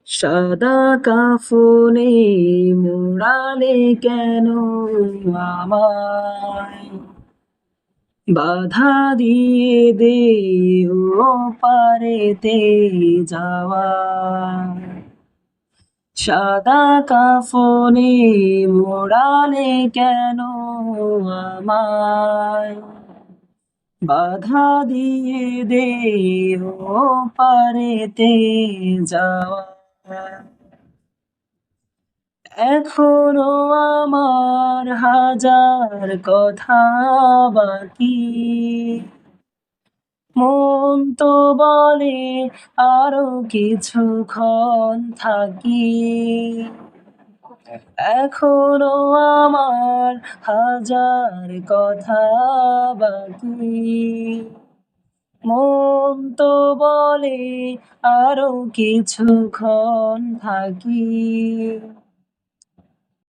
সাদা কাফনে মোড়ালে কেন আমায়, বাধা দিয়ে দে ও পারেতে যাওয়া। সাদা কাফনে মোড়ালে কেন আমায়, বাধা দিয়ে দে ও পারেতে যাওয়া। এখনো আমার হাজার কথা বাকি, মন তো বলে আরো কিছুক্ষণ থাকি। এখনো আমার হাজার কথা বাকি, মন তো বলে আরো কিছুক্ষণ থাকি।